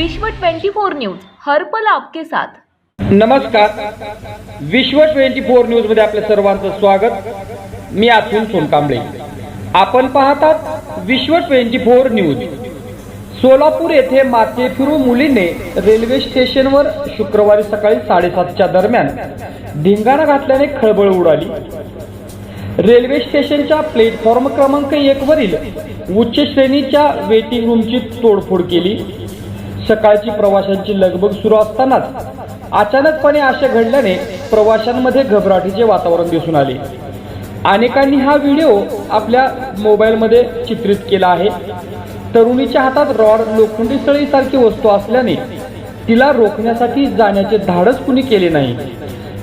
विश्व 24 न्यूज हर पल आपके साथ। नमस्कार, विश्व 24 न्यूज मध्ये आपल्या सर्वांचं स्वागत। मी अतुल सोनकांबळे। आपण पाहतात विश्व 24 न्यूज। सोलापूर येथे माथेफिरू मुलीने रेल्वे स्टेशनवर शुक्रवारी सकाळी 7:30च्या दरम्यान धिंगाणा घातल्याने खळबळ उडाली। रेल्वे स्टेशनच्या प्लॅटफॉर्म क्रमांक 1 वरील उच्च श्रेणीच्या वेटिंग रूमची तोडफोड केली। सकाळची प्रवाशांची लगबग सुरू असतानाच अचानकपणे असे घडल्याने प्रवाशांमध्ये घबराटीचे वातावरण दिसून आले। अनेकांनी हा व्हिडिओ आपल्या मोबाईलमध्ये चित्रित केला आहे। तरुणीच्या हातात रॉड, लोखंडी सळी सारखी वस्तू असल्याने तिला रोखण्यासाठी जाण्याचे धाडस कुणी केले नाही।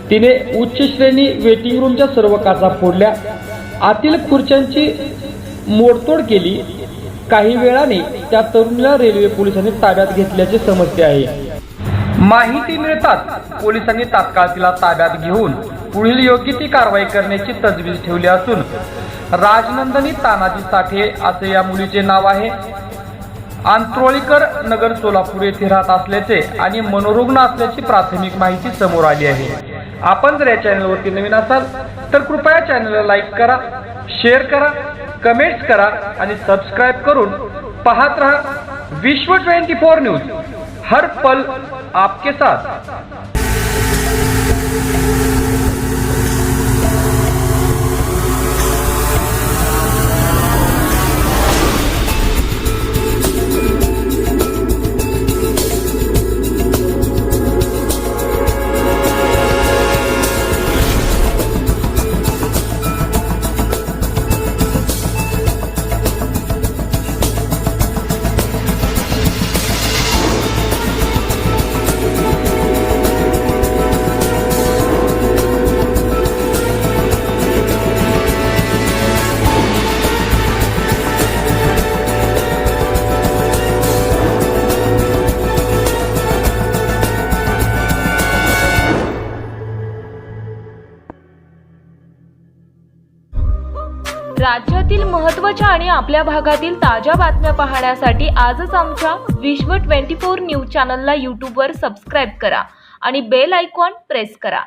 तिने उच्च श्रेणी वेटिंग रूमच्या सर्व काचा फोडल्या, आतील खुर्च्यांची मोडतोड केली। काही वेळाने त्या तरुणीला रेल्वे पोलिसांनी ताब्यात घेतल्याचे समजते आहे। माहिती मिळताच पोलिसांनी तात्काळ तिला ताब्यात घेऊन पुढील योग्य ती कारवाई करण्याची तजवीज ठेवली असून राजनंदिनी तानाजी साठे असे या मुलीचे नाव आहे। आंत्रोळीकर नगर सोलापूर येथे राहत असल्याचे आणि मनोरुग्ण असल्याची प्राथमिक माहिती समोर आली आहे। आपण जर या चॅनलवरती नवीन असाल तर कृपया चॅनलला लाईक करा, शेअर करा, कमेंट्स करा आणि सबस्क्राइब करून पाहत रहा विश्व 24 न्यूज हर पल आपके साथ। राज्यातील महत्त्वाच्या आणि आपल्या भागातील ताज्या बातम्या पाहण्यासाठी आजच आमच्या विश्व 24 न्यूज चॅनलला YouTube वर सबस्क्राइब करा आणि बेल आयकॉन प्रेस करा।